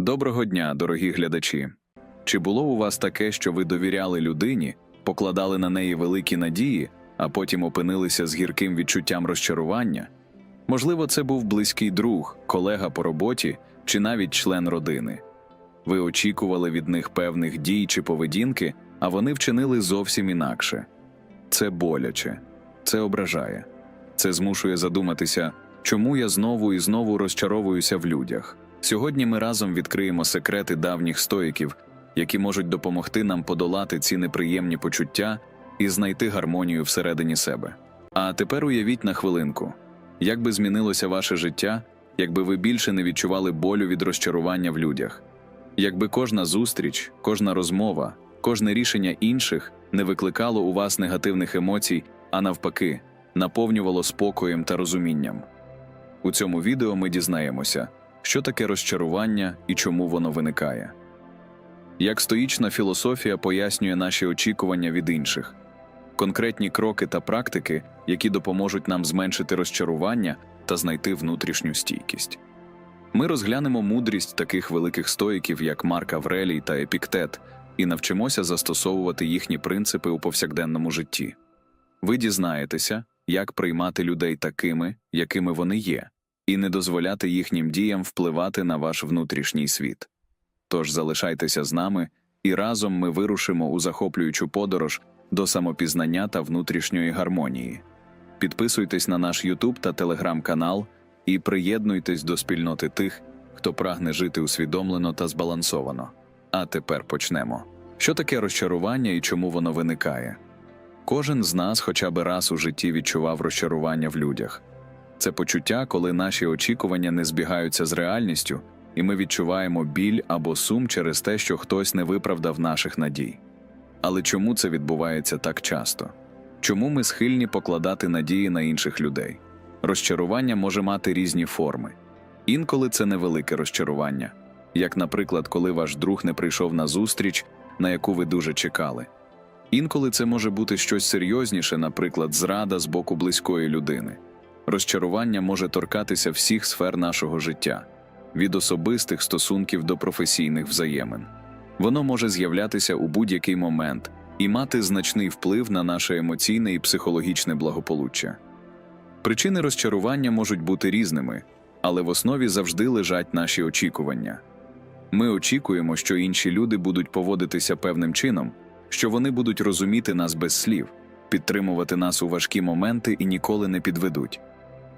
Доброго дня, дорогі глядачі! Чи було у вас таке, що ви довіряли людині, покладали на неї великі надії, а потім опинилися з гірким відчуттям розчарування? Можливо, це був близький друг, колега по роботі чи навіть член родини. Ви очікували від них певних дій чи поведінки, а вони вчинили зовсім інакше. Це боляче, це ображає. Це змушує задуматися, чому я знову і знову розчаровуюся в людях. Сьогодні ми разом відкриємо секрети давніх стоїків, які можуть допомогти нам подолати ці неприємні почуття і знайти гармонію всередині себе. А тепер уявіть на хвилинку, як би змінилося ваше життя, якби ви більше не відчували болю від розчарування в людях. Якби кожна зустріч, кожна розмова, кожне рішення інших не викликало у вас негативних емоцій, а навпаки, наповнювало спокоєм та розумінням. У цьому відео ми дізнаємося, що таке розчарування і чому воно виникає. Як стоїчна філософія пояснює наші очікування від інших. Конкретні кроки та практики, які допоможуть нам зменшити розчарування та знайти внутрішню стійкість. Ми розглянемо мудрість таких великих стоїків, як Марк Аврелій та Епіктет, і навчимося застосовувати їхні принципи у повсякденному житті. Ви дізнаєтеся, як приймати людей такими, якими вони є, і не дозволяти їхнім діям впливати на ваш внутрішній світ. Тож залишайтеся з нами, і разом ми вирушимо у захоплюючу подорож до самопізнання та внутрішньої гармонії. Підписуйтесь на наш YouTube та Telegram-канал і приєднуйтесь до спільноти тих, хто прагне жити усвідомлено та збалансовано. А тепер почнемо. Що таке розчарування і чому воно виникає? Кожен з нас хоча б раз у житті відчував розчарування в людях. Це почуття, коли наші очікування не збігаються з реальністю, і ми відчуваємо біль або сум через те, що хтось не виправдав наших надій. Але чому це відбувається так часто? Чому ми схильні покладати надії на інших людей? Розчарування може мати різні форми. Інколи це невелике розчарування, як, наприклад, коли ваш друг не прийшов на зустріч, на яку ви дуже чекали. Інколи це може бути щось серйозніше, наприклад, зрада з боку близької людини. Розчарування може торкатися всіх сфер нашого життя, від особистих стосунків до професійних взаємин. Воно може з'являтися у будь-який момент і мати значний вплив на наше емоційне і психологічне благополуччя. Причини розчарування можуть бути різними, але в основі завжди лежать наші очікування. Ми очікуємо, що інші люди будуть поводитися певним чином, що вони будуть розуміти нас без слів, підтримувати нас у важкі моменти і ніколи не підведуть.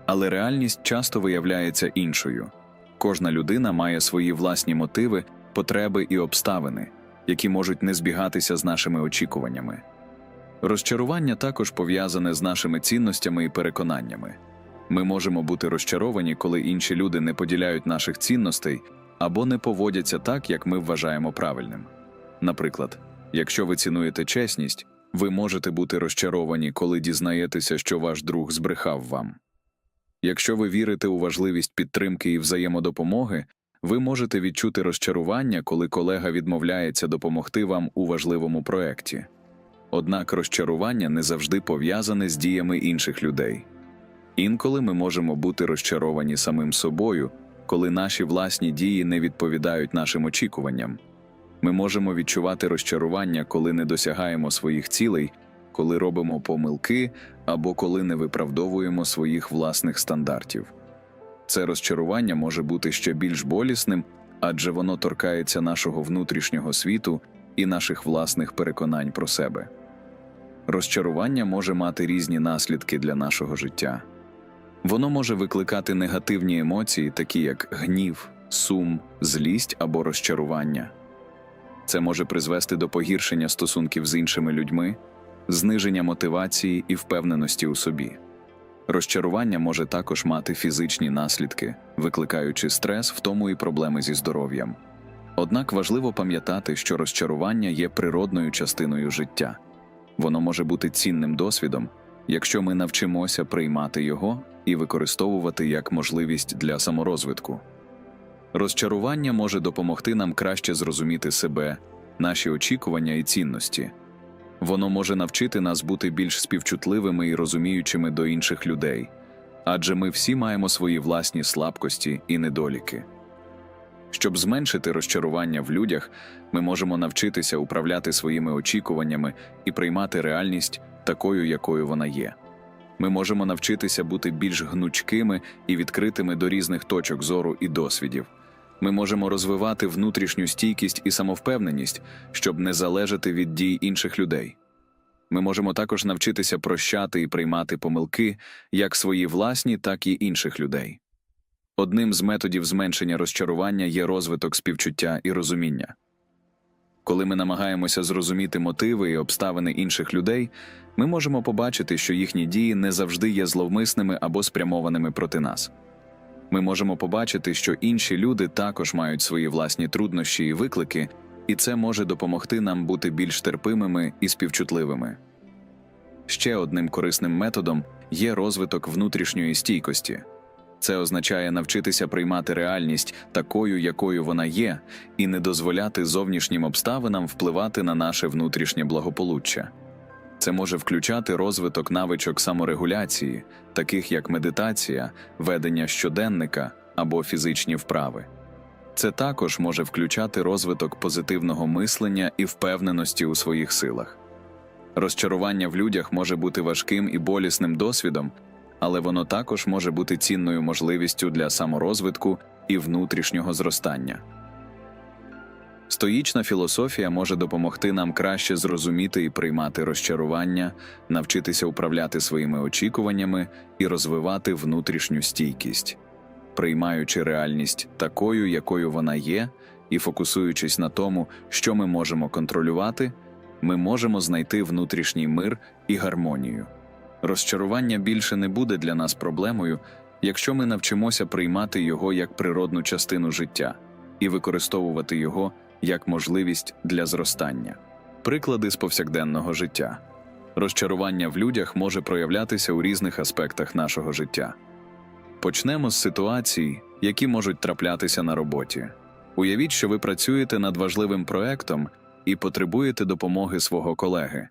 Але реальність часто виявляється іншою. Кожна людина має свої власні мотиви, потреби і обставини, які можуть не збігатися з нашими очікуваннями. Розчарування також пов'язане з нашими цінностями і переконаннями. Ми можемо бути розчаровані, коли інші люди не поділяють наших цінностей або не поводяться так, як ми вважаємо правильним. Наприклад, якщо ви цінуєте чесність, ви можете бути розчаровані, коли дізнаєтеся, що ваш друг збрехав вам. Якщо ви вірите у важливість підтримки і взаємодопомоги, ви можете відчути розчарування, коли колега відмовляється допомогти вам у важливому проєкті. Однак розчарування не завжди пов'язане з діями інших людей. Інколи ми можемо бути розчаровані самим собою, коли наші власні дії не відповідають нашим очікуванням. Ми можемо відчувати розчарування, коли не досягаємо своїх цілей, коли робимо помилки або коли не виправдовуємо своїх власних стандартів. Це розчарування може бути ще більш болісним, адже воно торкається нашого внутрішнього світу і наших власних переконань про себе. Розчарування може мати різні наслідки для нашого життя. Воно може викликати негативні емоції, такі як гнів, сум, злість або розчарування. Це може призвести до погіршення стосунків з іншими людьми, зниження мотивації і впевненості у собі. Розчарування може також мати фізичні наслідки, викликаючи стрес, втому і проблеми зі здоров'ям. Однак важливо пам'ятати, що розчарування є природною частиною життя. Воно може бути цінним досвідом, якщо ми навчимося приймати його і використовувати як можливість для саморозвитку. Розчарування може допомогти нам краще зрозуміти себе, наші очікування і цінності. Воно може навчити нас бути більш співчутливими і розуміючими до інших людей, адже ми всі маємо свої власні слабкості і недоліки. Щоб зменшити розчарування в людях, ми можемо навчитися управляти своїми очікуваннями і приймати реальність такою, якою вона є. Ми можемо навчитися бути більш гнучкими і відкритими до різних точок зору і досвідів. Ми можемо розвивати внутрішню стійкість і самовпевненість, щоб не залежати від дій інших людей. Ми можемо також навчитися прощати і приймати помилки, як свої власні, так і інших людей. Одним з методів зменшення розчарування є розвиток співчуття і розуміння. Коли ми намагаємося зрозуміти мотиви і обставини інших людей, ми можемо побачити, що їхні дії не завжди є зловмисними або спрямованими проти нас. Ми можемо побачити, що інші люди також мають свої власні труднощі і виклики, і це може допомогти нам бути більш терпимими і співчутливими. Ще одним корисним методом є розвиток внутрішньої стійкості. Це означає навчитися приймати реальність такою, якою вона є, і не дозволяти зовнішнім обставинам впливати на наше внутрішнє благополуччя. Це може включати розвиток навичок саморегуляції, таких як медитація, ведення щоденника або фізичні вправи. Це також може включати розвиток позитивного мислення і впевненості у своїх силах. Розчарування в людях може бути важким і болісним досвідом, але воно також може бути цінною можливістю для саморозвитку і внутрішнього зростання. Стоїчна філософія може допомогти нам краще зрозуміти і приймати розчарування, навчитися управляти своїми очікуваннями і розвивати внутрішню стійкість. Приймаючи реальність такою, якою вона є, і фокусуючись на тому, що ми можемо контролювати, ми можемо знайти внутрішній мир і гармонію. Розчарування більше не буде для нас проблемою, якщо ми навчимося приймати його як природну частину життя і використовувати його як можливість для зростання. Приклади з повсякденного життя. Розчарування в людях може проявлятися у різних аспектах нашого життя. Почнемо з ситуацій, які можуть траплятися на роботі. Уявіть, що ви працюєте над важливим проектом і потребуєте допомоги свого колеги.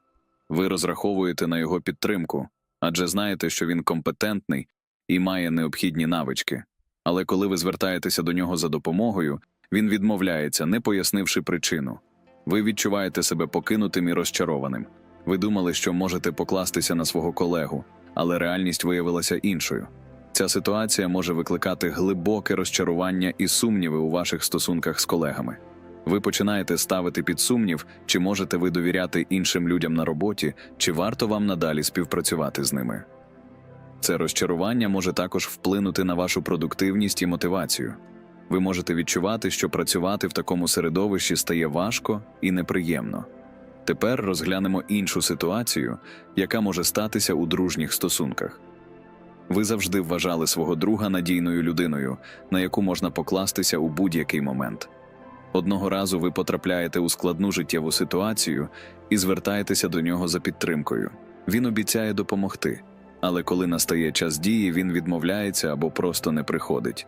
Ви розраховуєте на його підтримку, адже знаєте, що він компетентний і має необхідні навички. Але коли ви звертаєтеся до нього за допомогою, він відмовляється, не пояснивши причину. Ви відчуваєте себе покинутим і розчарованим. Ви думали, що можете покластися на свого колегу, але реальність виявилася іншою. Ця ситуація може викликати глибоке розчарування і сумніви у ваших стосунках з колегами. Ви починаєте ставити під сумнів, чи можете ви довіряти іншим людям на роботі, чи варто вам надалі співпрацювати з ними. Це розчарування може також вплинути на вашу продуктивність і мотивацію. Ви можете відчувати, що працювати в такому середовищі стає важко і неприємно. Тепер розглянемо іншу ситуацію, яка може статися у дружніх стосунках. Ви завжди вважали свого друга надійною людиною, на яку можна покластися у будь-який момент. Одного разу ви потрапляєте у складну життєву ситуацію і звертаєтеся до нього за підтримкою. Він обіцяє допомогти, але коли настає час дії, він відмовляється або просто не приходить.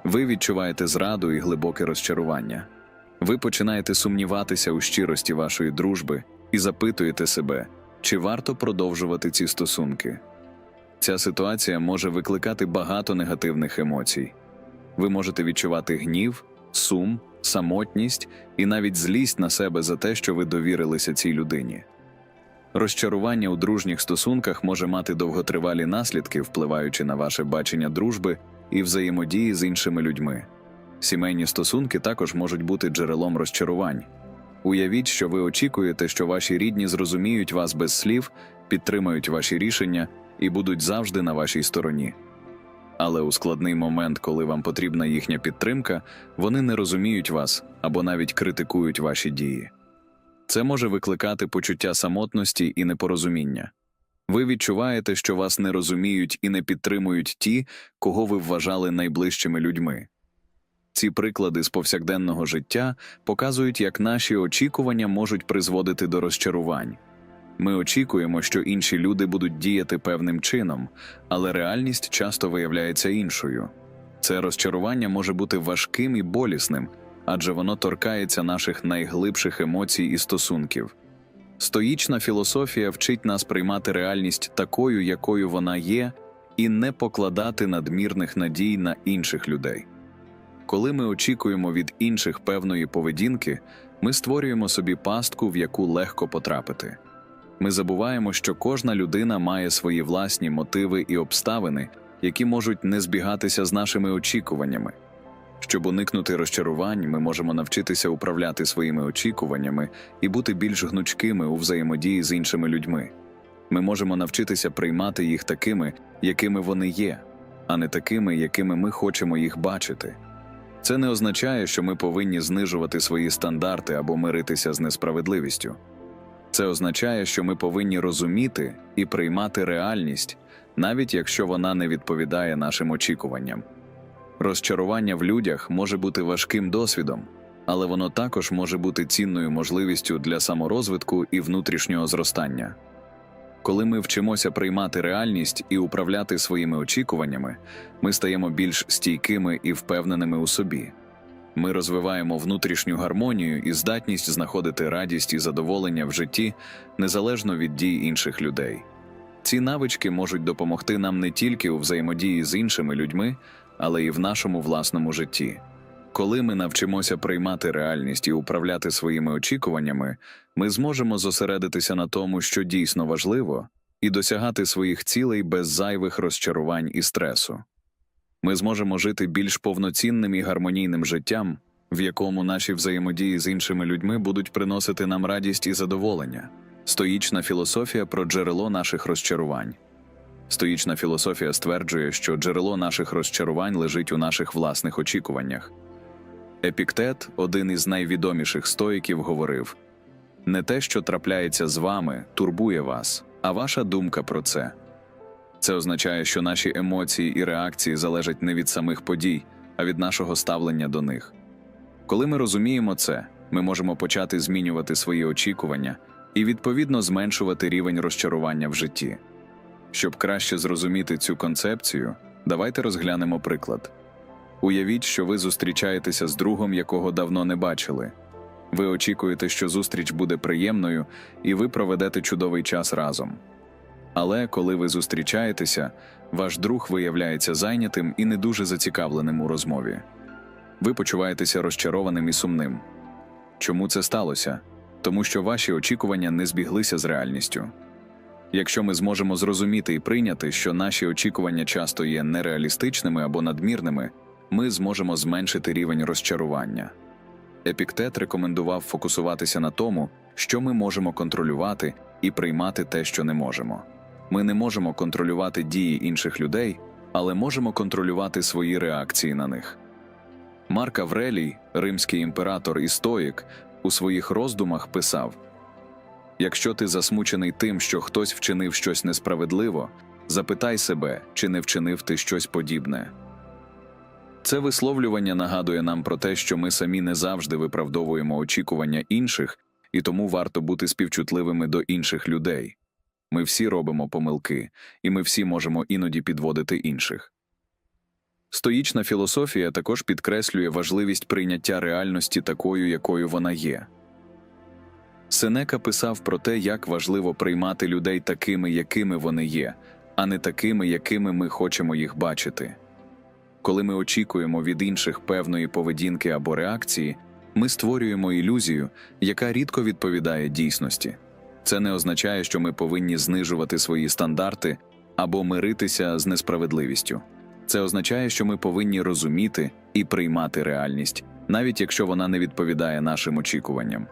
Ви відчуваєте зраду і глибоке розчарування. Ви починаєте сумніватися у щирості вашої дружби і запитуєте себе, чи варто продовжувати ці стосунки. Ця ситуація може викликати багато негативних емоцій. Ви можете відчувати гнів, сум, самотність і навіть злість на себе за те, що ви довірилися цій людині. Розчарування у дружніх стосунках може мати довготривалі наслідки, впливаючи на ваше бачення дружби і взаємодії з іншими людьми. Сімейні стосунки також можуть бути джерелом розчарувань. Уявіть, що ви очікуєте, що ваші рідні зрозуміють вас без слів, підтримають ваші рішення і будуть завжди на вашій стороні. Але у складний момент, коли вам потрібна їхня підтримка, вони не розуміють вас або навіть критикують ваші дії. Це може викликати почуття самотності і непорозуміння. Ви відчуваєте, що вас не розуміють і не підтримують ті, кого ви вважали найближчими людьми. Ці приклади з повсякденного життя показують, як наші очікування можуть призводити до розчарувань. Ми очікуємо, що інші люди будуть діяти певним чином, але реальність часто виявляється іншою. Це розчарування може бути важким і болісним, адже воно торкається наших найглибших емоцій і стосунків. Стоїчна філософія вчить нас приймати реальність такою, якою вона є, і не покладати надмірних надій на інших людей. Коли ми очікуємо від інших певної поведінки, ми створюємо собі пастку, в яку легко потрапити. Ми забуваємо, що кожна людина має свої власні мотиви і обставини, які можуть не збігатися з нашими очікуваннями. Щоб уникнути розчарувань, ми можемо навчитися управляти своїми очікуваннями і бути більш гнучкими у взаємодії з іншими людьми. Ми можемо навчитися приймати їх такими, якими вони є, а не такими, якими ми хочемо їх бачити. Це не означає, що ми повинні знижувати свої стандарти або миритися з несправедливістю. Це означає, що ми повинні розуміти і приймати реальність, навіть якщо вона не відповідає нашим очікуванням. Розчарування в людях може бути важким досвідом, але воно також може бути цінною можливістю для саморозвитку і внутрішнього зростання. Коли ми вчимося приймати реальність і управляти своїми очікуваннями, ми стаємо більш стійкими і впевненими у собі. Ми розвиваємо внутрішню гармонію і здатність знаходити радість і задоволення в житті, незалежно від дій інших людей. Ці навички можуть допомогти нам не тільки у взаємодії з іншими людьми, але й в нашому власному житті. Коли ми навчимося приймати реальність і управляти своїми очікуваннями, ми зможемо зосередитися на тому, що дійсно важливо, і досягати своїх цілей без зайвих розчарувань і стресу. Ми зможемо жити більш повноцінним і гармонійним життям, в якому наші взаємодії з іншими людьми будуть приносити нам радість і задоволення. Стоїчна філософія про джерело наших розчарувань. Стоїчна філософія стверджує, що джерело наших розчарувань лежить у наших власних очікуваннях. Епіктет, один із найвідоміших стоїків, говорив: «Не те, що трапляється з вами, турбує вас, а ваша думка про це». Це означає, що наші емоції і реакції залежать не від самих подій, а від нашого ставлення до них. Коли ми розуміємо це, ми можемо почати змінювати свої очікування і, відповідно, зменшувати рівень розчарування в житті. Щоб краще зрозуміти цю концепцію, давайте розглянемо приклад. Уявіть, що ви зустрічаєтеся з другом, якого давно не бачили. Ви очікуєте, що зустріч буде приємною, і ви проведете чудовий час разом. Але коли ви зустрічаєтеся, ваш друг виявляється зайнятим і не дуже зацікавленим у розмові. Ви почуваєтеся розчарованим і сумним. Чому це сталося? Тому що ваші очікування не збіглися з реальністю. Якщо ми зможемо зрозуміти і прийняти, що наші очікування часто є нереалістичними або надмірними, ми зможемо зменшити рівень розчарування. Епіктет рекомендував фокусуватися на тому, що ми можемо контролювати, і приймати те, що не можемо. Ми не можемо контролювати дії інших людей, але можемо контролювати свої реакції на них. Марк Аврелій, римський імператор і стоїк, у своїх роздумах писав: «Якщо ти засмучений тим, що хтось вчинив щось несправедливо, запитай себе, чи не вчинив ти щось подібне». Це висловлювання нагадує нам про те, що ми самі не завжди виправдовуємо очікування інших, і тому варто бути співчутливими до інших людей. Ми всі робимо помилки, і ми всі можемо іноді підводити інших. Стоїчна філософія також підкреслює важливість прийняття реальності такою, якою вона є. Сенека писав про те, як важливо приймати людей такими, якими вони є, а не такими, якими ми хочемо їх бачити. Коли ми очікуємо від інших певної поведінки або реакції, ми створюємо ілюзію, яка рідко відповідає дійсності. Це не означає, що ми повинні знижувати свої стандарти або миритися з несправедливістю. Це означає, що ми повинні розуміти і приймати реальність, навіть якщо вона не відповідає нашим очікуванням.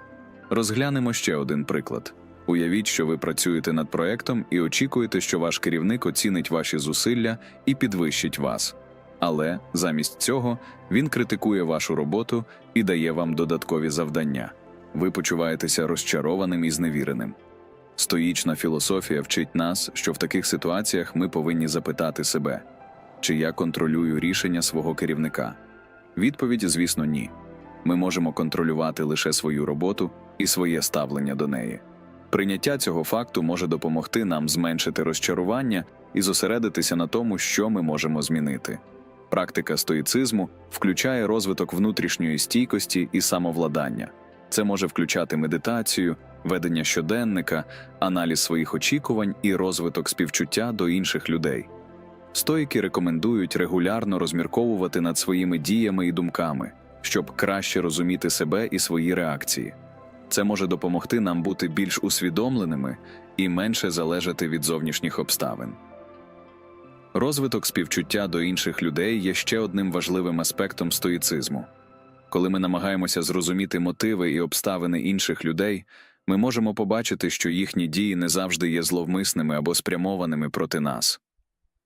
Розглянемо ще один приклад. Уявіть, що ви працюєте над проектом і очікуєте, що ваш керівник оцінить ваші зусилля і підвищить вас. Але, замість цього, він критикує вашу роботу і дає вам додаткові завдання. Ви почуваєтеся розчарованим і зневіреним. Стоїчна філософія вчить нас, що в таких ситуаціях ми повинні запитати себе: чи я контролюю рішення свого керівника? Відповідь, звісно, ні. Ми можемо контролювати лише свою роботу і своє ставлення до неї. Прийняття цього факту може допомогти нам зменшити розчарування і зосередитися на тому, що ми можемо змінити. Практика стоїцизму включає розвиток внутрішньої стійкості і самовладання. Це може включати медитацію, ведення щоденника, аналіз своїх очікувань і розвиток співчуття до інших людей. Стоїки рекомендують регулярно розмірковувати над своїми діями і думками, щоб краще розуміти себе і свої реакції. Це може допомогти нам бути більш усвідомленими і менше залежати від зовнішніх обставин. Розвиток співчуття до інших людей є ще одним важливим аспектом стоїцизму. Коли ми намагаємося зрозуміти мотиви і обставини інших людей, ми можемо побачити, що їхні дії не завжди є зловмисними або спрямованими проти нас.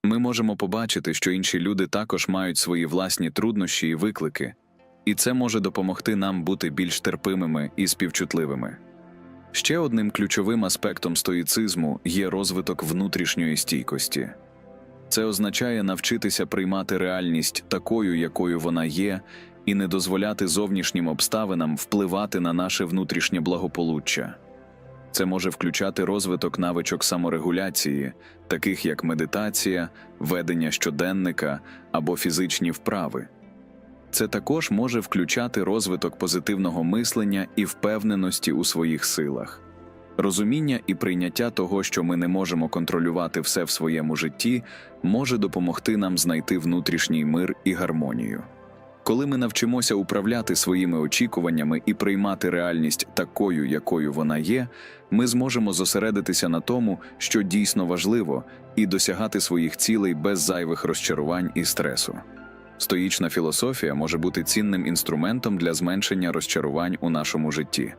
Ми можемо побачити, що інші люди також мають свої власні труднощі і виклики, і це може допомогти нам бути більш терпимими і співчутливими. Ще одним ключовим аспектом стоїцизму є розвиток внутрішньої стійкості. Це означає навчитися приймати реальність такою, якою вона є, і не дозволяти зовнішнім обставинам впливати на наше внутрішнє благополуччя. Це може включати розвиток навичок саморегуляції, таких як медитація, ведення щоденника або фізичні вправи. Це також може включати розвиток позитивного мислення і впевненості у своїх силах. Розуміння і прийняття того, що ми не можемо контролювати все в своєму житті, може допомогти нам знайти внутрішній мир і гармонію. Коли ми навчимося управляти своїми очікуваннями і приймати реальність такою, якою вона є, ми зможемо зосередитися на тому, що дійсно важливо, і досягати своїх цілей без зайвих розчарувань і стресу. Стоїчна філософія може бути цінним інструментом для зменшення розчарувань у нашому житті.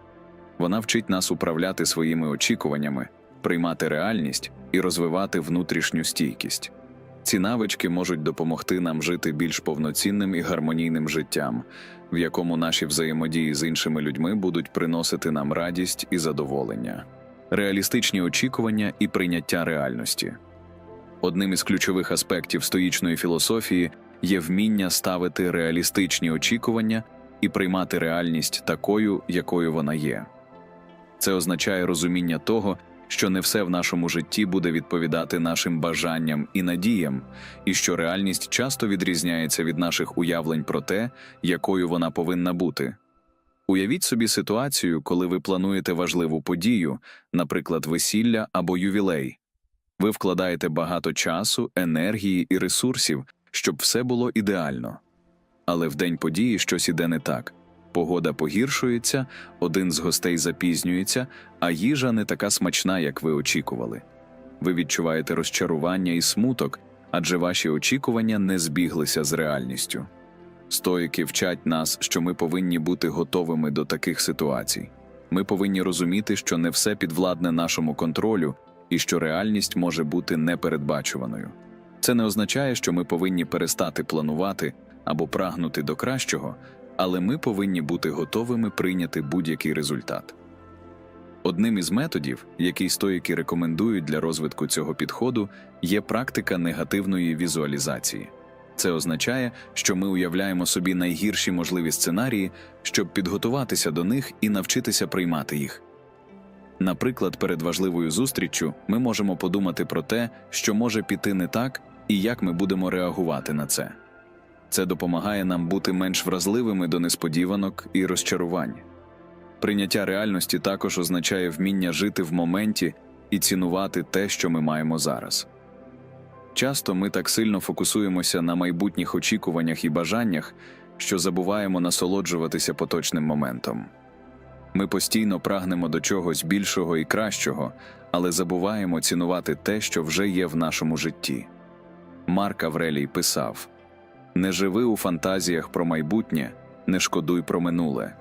Вона вчить нас управляти своїми очікуваннями, приймати реальність і розвивати внутрішню стійкість. Ці навички можуть допомогти нам жити більш повноцінним і гармонійним життям, в якому наші взаємодії з іншими людьми будуть приносити нам радість і задоволення. Реалістичні очікування і прийняття реальності. Одним із ключових аспектів стоїчної філософії є вміння ставити реалістичні очікування і приймати реальність такою, якою вона є. Це означає розуміння того, що не все в нашому житті буде відповідати нашим бажанням і надіям, і що реальність часто відрізняється від наших уявлень про те, якою вона повинна бути. Уявіть собі ситуацію, коли ви плануєте важливу подію, наприклад, весілля або ювілей. Ви вкладаєте багато часу, енергії і ресурсів, щоб все було ідеально. Але в день події щось іде не так. Погода погіршується, один з гостей запізнюється, а їжа не така смачна, як ви очікували. Ви відчуваєте розчарування і смуток, адже ваші очікування не збіглися з реальністю. Стоїки вчать нас, що ми повинні бути готовими до таких ситуацій. Ми повинні розуміти, що не все підвладне нашому контролю і що реальність може бути непередбачуваною. Це не означає, що ми повинні перестати планувати або прагнути до кращого, але ми повинні бути готовими прийняти будь-який результат. Одним із методів, який стоїки рекомендують для розвитку цього підходу, є практика негативної візуалізації. Це означає, що ми уявляємо собі найгірші можливі сценарії, щоб підготуватися до них і навчитися приймати їх. Наприклад, перед важливою зустріччю ми можемо подумати про те, що може піти не так, і як ми будемо реагувати на це. Це допомагає нам бути менш вразливими до несподіванок і розчарувань. Прийняття реальності також означає вміння жити в моменті і цінувати те, що ми маємо зараз. Часто ми так сильно фокусуємося на майбутніх очікуваннях і бажаннях, що забуваємо насолоджуватися поточним моментом. Ми постійно прагнемо до чогось більшого і кращого, але забуваємо цінувати те, що вже є в нашому житті. Марк Аврелій писав: «Не живи у фантазіях про майбутнє, не шкодуй про минуле.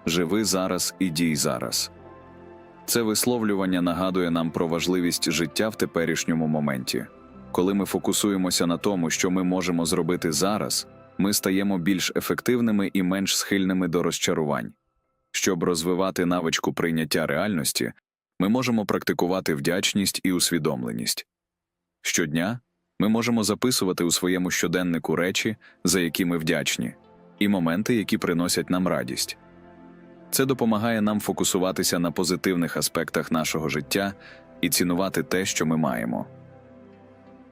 Живи зараз і дій зараз». Це висловлювання нагадує нам про важливість життя в теперішньому моменті. Коли ми фокусуємося на тому, що ми можемо зробити зараз, ми стаємо більш ефективними і менш схильними до розчарувань. Щоб розвивати навичку прийняття реальності, ми можемо практикувати вдячність і усвідомленість. Щодня ми можемо записувати у своєму щоденнику речі, за які ми вдячні, і моменти, які приносять нам радість. Це допомагає нам фокусуватися на позитивних аспектах нашого життя і цінувати те, що ми маємо.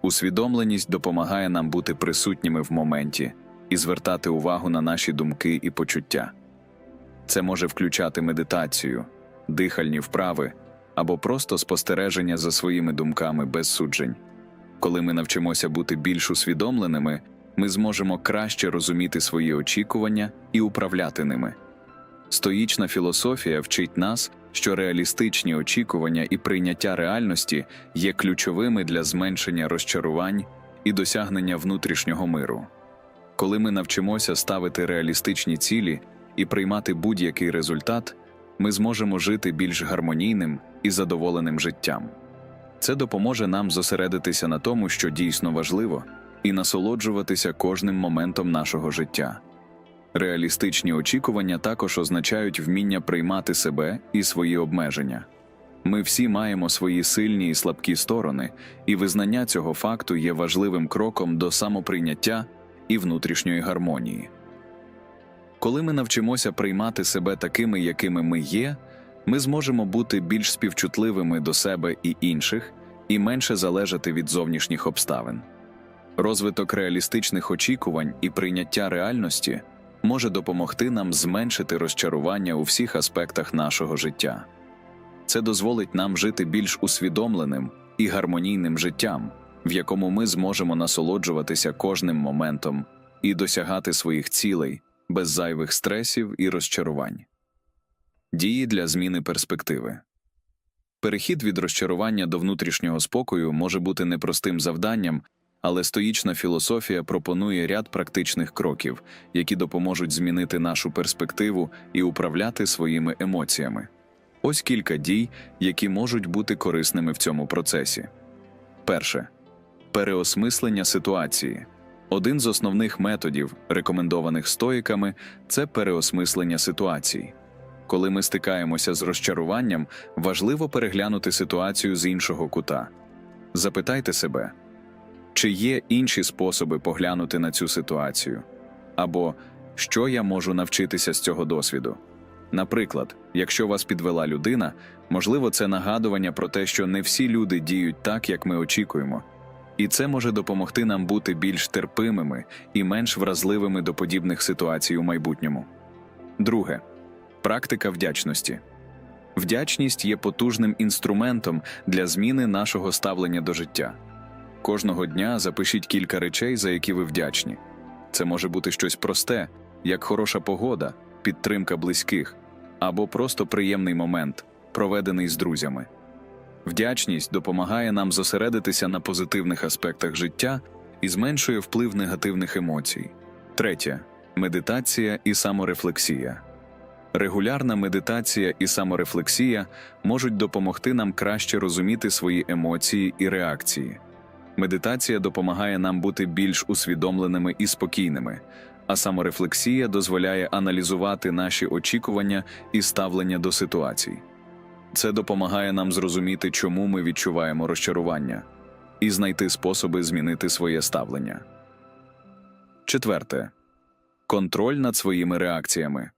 Усвідомленість допомагає нам бути присутніми в моменті і звертати увагу на наші думки і почуття. Це може включати медитацію, дихальні вправи або просто спостереження за своїми думками без суджень. Коли ми навчимося бути більш усвідомленими, ми зможемо краще розуміти свої очікування і управляти ними. Стоїчна філософія вчить нас, що реалістичні очікування і прийняття реальності є ключовими для зменшення розчарувань і досягнення внутрішнього миру. Коли ми навчимося ставити реалістичні цілі і приймати будь-який результат, ми зможемо жити більш гармонійним і задоволеним життям. Це допоможе нам зосередитися на тому, що дійсно важливо, і насолоджуватися кожним моментом нашого життя. Реалістичні очікування також означають вміння приймати себе і свої обмеження. Ми всі маємо свої сильні і слабкі сторони, і визнання цього факту є важливим кроком до самоприйняття і внутрішньої гармонії. Коли ми навчимося приймати себе такими, якими ми є, ми зможемо бути більш співчутливими до себе і інших, і менше залежати від зовнішніх обставин. Розвиток реалістичних очікувань і прийняття реальності може допомогти нам зменшити розчарування у всіх аспектах нашого життя. Це дозволить нам жити більш усвідомленим і гармонійним життям, в якому ми зможемо насолоджуватися кожним моментом і досягати своїх цілей без зайвих стресів і розчарувань. Дії для зміни перспективи. Перехід від розчарування до внутрішнього спокою може бути непростим завданням, але стоїчна філософія пропонує ряд практичних кроків, які допоможуть змінити нашу перспективу і управляти своїми емоціями. Ось кілька дій, які можуть бути корисними в цьому процесі. Перше. Переосмислення ситуації. Один з основних методів, рекомендованих стоїками, це переосмислення ситуацій. Коли ми стикаємося з розчаруванням, важливо переглянути ситуацію з іншого кута. Запитайте себе, чи є інші способи поглянути на цю ситуацію? Або, що я можу навчитися з цього досвіду? Наприклад, якщо вас підвела людина, можливо, це нагадування про те, що не всі люди діють так, як ми очікуємо. І це може допомогти нам бути більш терпимими і менш вразливими до подібних ситуацій у майбутньому. Друге. Практика вдячності. Вдячність є потужним інструментом для зміни нашого ставлення до життя. Кожного дня запишіть кілька речей, за які ви вдячні. Це може бути щось просте, як хороша погода, підтримка близьких, або просто приємний момент, проведений з друзями. Вдячність допомагає нам зосередитися на позитивних аспектах життя і зменшує вплив негативних емоцій. Третє. Медитація і саморефлексія. Регулярна медитація і саморефлексія можуть допомогти нам краще розуміти свої емоції і реакції. Медитація допомагає нам бути більш усвідомленими і спокійними, а саморефлексія дозволяє аналізувати наші очікування і ставлення до ситуацій. Це допомагає нам зрозуміти, чому ми відчуваємо розчарування, і знайти способи змінити своє ставлення. Четверте. Контроль над своїми реакціями.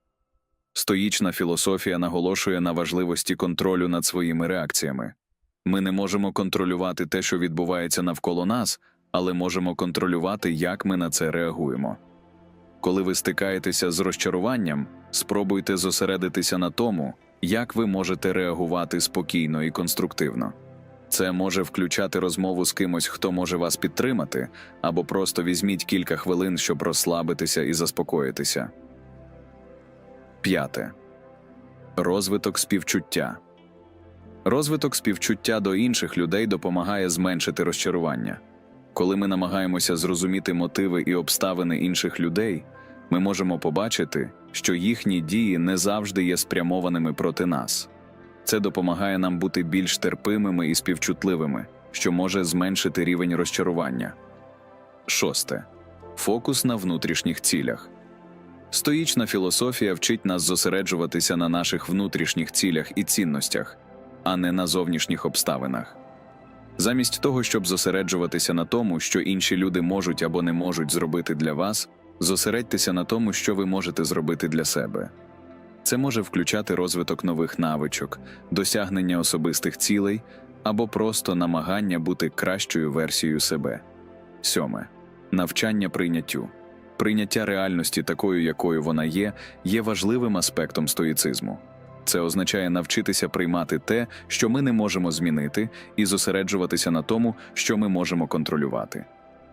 Стоїчна філософія наголошує на важливості контролю над своїми реакціями. Ми не можемо контролювати те, що відбувається навколо нас, але можемо контролювати, як ми на це реагуємо. Коли ви стикаєтеся з розчаруванням, спробуйте зосередитися на тому, як ви можете реагувати спокійно і конструктивно. Це може включати розмову з кимось, хто може вас підтримати, або просто візьміть кілька хвилин, щоб розслабитися і заспокоїтися. П'яте. Розвиток співчуття. Розвиток співчуття до інших людей допомагає зменшити розчарування. Коли ми намагаємося зрозуміти мотиви і обставини інших людей, ми можемо побачити, що їхні дії не завжди є спрямованими проти нас. Це допомагає нам бути більш терпимими і співчутливими, що може зменшити рівень розчарування. Шосте. Фокус на внутрішніх цілях. Стоїчна філософія вчить нас зосереджуватися на наших внутрішніх цілях і цінностях, а не на зовнішніх обставинах. Замість того, щоб зосереджуватися на тому, що інші люди можуть або не можуть зробити для вас, зосередьтеся на тому, що ви можете зробити для себе. Це може включати розвиток нових навичок, досягнення особистих цілей або просто намагання бути кращою версією себе. Сьоме. Навчання прийняттю. Прийняття реальності такою, якою вона є важливим аспектом стоїцизму. Це означає навчитися приймати те, що ми не можемо змінити, і зосереджуватися на тому, що ми можемо контролювати.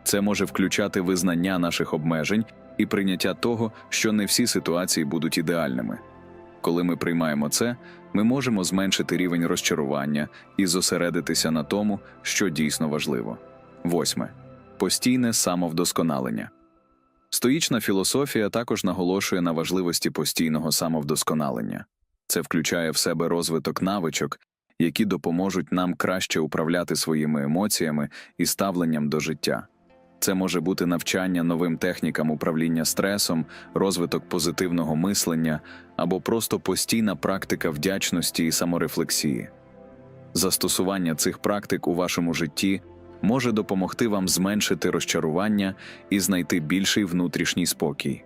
Це може включати визнання наших обмежень і прийняття того, що не всі ситуації будуть ідеальними. Коли ми приймаємо це, ми можемо зменшити рівень розчарування і зосередитися на тому, що дійсно важливо. 8. Постійне самовдосконалення. Стоїчна філософія також наголошує на важливості постійного самовдосконалення. Це включає в себе розвиток навичок, які допоможуть нам краще управляти своїми емоціями і ставленням до життя. Це може бути навчання новим технікам управління стресом, розвиток позитивного мислення або просто постійна практика вдячності і саморефлексії. Застосування цих практик у вашому житті може допомогти вам зменшити розчарування і знайти більший внутрішній спокій.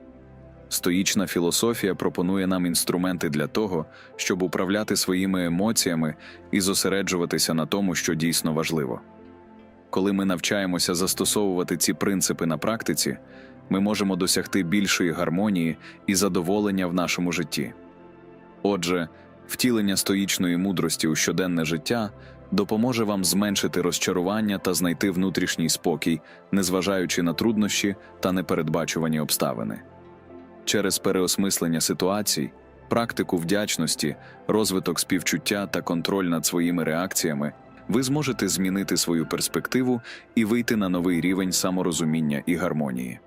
Стоїчна філософія пропонує нам інструменти для того, щоб управляти своїми емоціями і зосереджуватися на тому, що дійсно важливо. Коли ми навчаємося застосовувати ці принципи на практиці, ми можемо досягти більшої гармонії і задоволення в нашому житті. Отже, втілення стоїчної мудрості у щоденне життя допоможе вам зменшити розчарування та знайти внутрішній спокій, незважаючи на труднощі та непередбачувані обставини. Через переосмислення ситуацій, практику вдячності, розвиток співчуття та контроль над своїми реакціями ви зможете змінити свою перспективу і вийти на новий рівень саморозуміння і гармонії.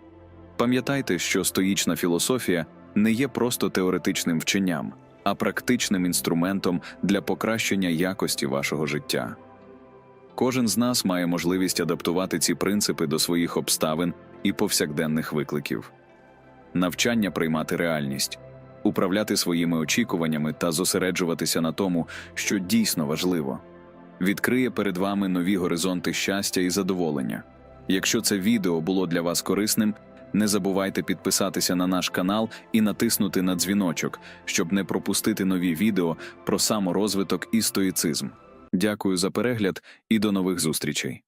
Пам'ятайте, що стоїчна філософія не є просто теоретичним вченням, а практичним інструментом для покращення якості вашого життя. Кожен з нас має можливість адаптувати ці принципи до своїх обставин і повсякденних викликів. Навчання приймати реальність, управляти своїми очікуваннями та зосереджуватися на тому, що дійсно важливо, відкриє перед вами нові горизонти щастя і задоволення. Якщо це відео було для вас корисним, не забувайте підписатися на наш канал і натиснути на дзвіночок, щоб не пропустити нові відео про саморозвиток і стоїцизм. Дякую за перегляд і до нових зустрічей.